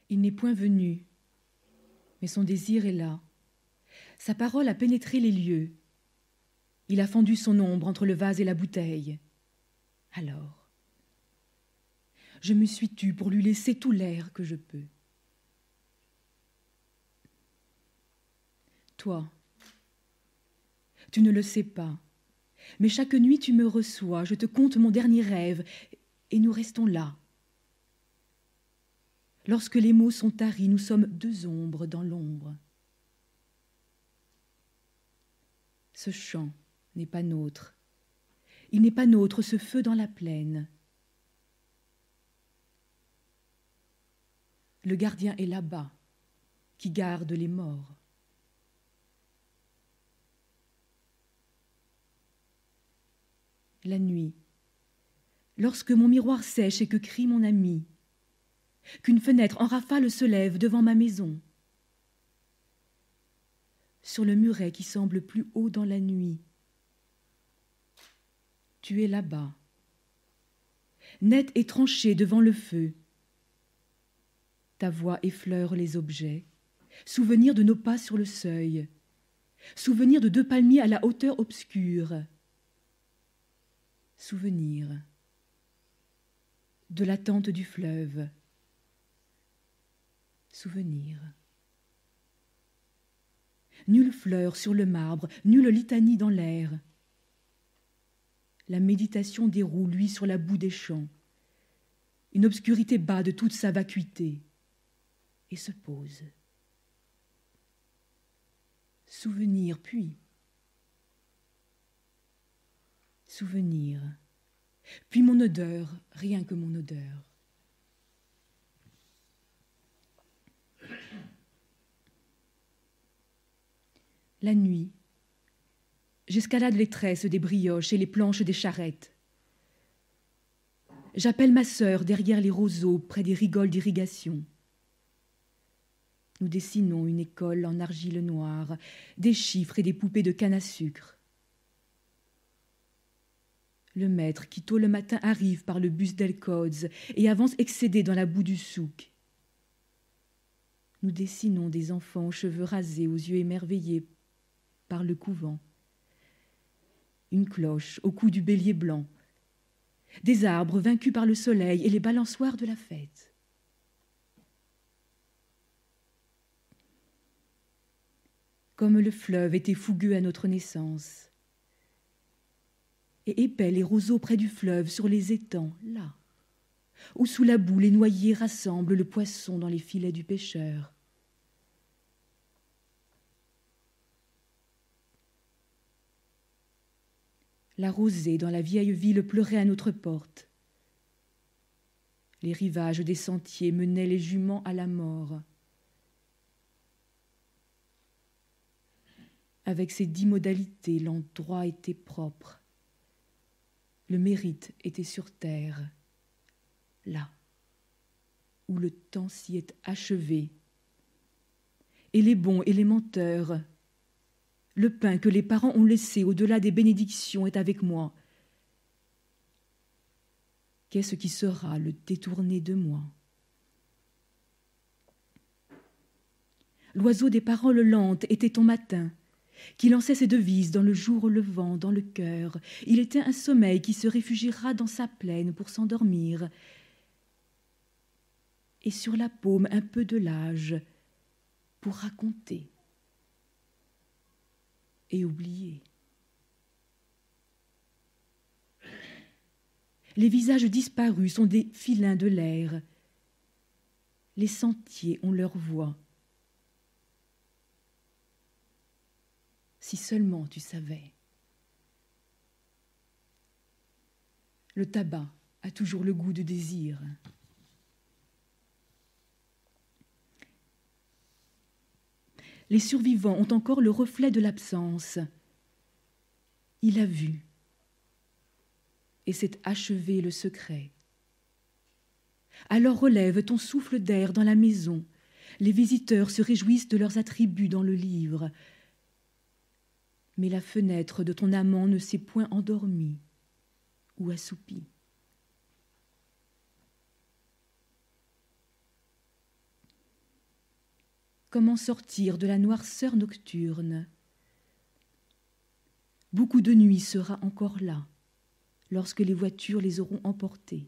Il n'est point venu, mais son désir est là. Sa parole a pénétré les lieux. Il a fendu son ombre entre le vase et la bouteille. Alors, je me suis tue pour lui laisser tout l'air que je peux. Toi, tu ne le sais pas, mais chaque nuit tu me reçois, je te conte mon dernier rêve, et nous restons là. Lorsque les mots sont taris, nous sommes deux ombres dans l'ombre. Ce chant n'est pas nôtre. Il n'est pas nôtre, ce feu dans la plaine. Le gardien est là-bas, qui garde les morts. La nuit, lorsque mon miroir sèche et que crie mon ami, qu'une fenêtre en rafale se lève devant ma maison. Sur le muret qui semble plus haut dans la nuit, tu es là-bas, net et tranché devant le feu. Ta voix effleure les objets, souvenir de nos pas sur le seuil, souvenir de deux palmiers à la hauteur obscure, souvenir de l'attente du fleuve, souvenir. Nulle fleur sur le marbre, nulle litanie dans l'air. La méditation déroule, lui, sur la boue des champs. Une obscurité bat de toute sa vacuité et se pose. Souvenir, puis souvenir, puis mon odeur, rien que mon odeur. La nuit, j'escalade les tresses des brioches et les planches des charrettes. J'appelle ma sœur derrière les roseaux, près des rigoles d'irrigation. Nous dessinons une école en argile noire, des chiffres et des poupées de canne à sucre. Le maître qui tôt le matin arrive par le bus d'El-Quds et avance excédé dans la boue du souk. Nous dessinons des enfants aux cheveux rasés, aux yeux émerveillés par le couvent. Une cloche au cou du bélier blanc. Des arbres vaincus par le soleil et les balançoires de la fête. Comme le fleuve était fougueux à notre naissance. Et épais les roseaux près du fleuve sur les étangs, là, où sous la boue les noyés rassemblent le poisson dans les filets du pêcheur. La rosée dans la vieille ville pleurait à notre porte. Les rivages des sentiers menaient les juments à la mort. Avec ses 10 modalités, l'endroit était propre. Le mérite était sur terre, là, où le temps s'y est achevé. Et les bons et les menteurs, le pain que les parents ont laissé au-delà des bénédictions est avec moi. Qu'est-ce qui sera le détourné de moi? L'oiseau des paroles lentes était ton matin, qui lançait ses devises dans le jour levant, dans le cœur. Il était un sommeil qui se réfugiera dans sa plaine pour s'endormir. Et sur la paume un peu de l'âge pour raconter et oublier. Les visages disparus sont des filins de l'air. Les sentiers ont leur voix. Si seulement tu savais. Le tabac a toujours le goût de désir. Les survivants ont encore le reflet de l'absence. Il a vu. Et s'est achevé le secret. Alors relève ton souffle d'air dans la maison. Les visiteurs se réjouissent de leurs attributs dans le livre. Mais la fenêtre de ton amant ne s'est point endormie ou assoupie. comment sortir de la noirceur nocturne. Beaucoup de nuit sera encore là, lorsque les voitures les auront emportés.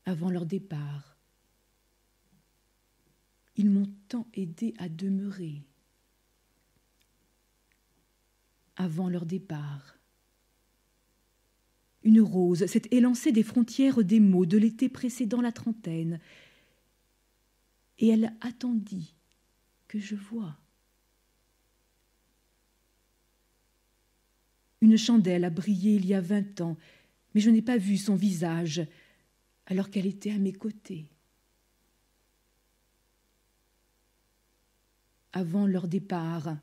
Avant leur départ, ils m'ont tant aidé à demeurer. Avant leur départ, une rose s'est élancée des frontières des mots de l'été précédant la trentaine, et elle attendit que je voie. Une chandelle a brillé il y a 20 ans, mais je n'ai pas vu son visage alors qu'elle était à mes côtés. Avant leur départ,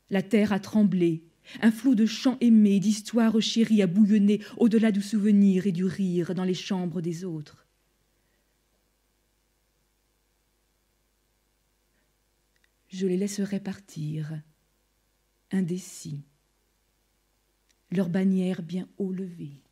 la terre a tremblé. Un flot de chants aimés, d'histoires chéries a bouillonné au-delà du souvenir et du rire dans les chambres des autres. Je les laisserai partir, indécis, leurs bannières bien haut levées.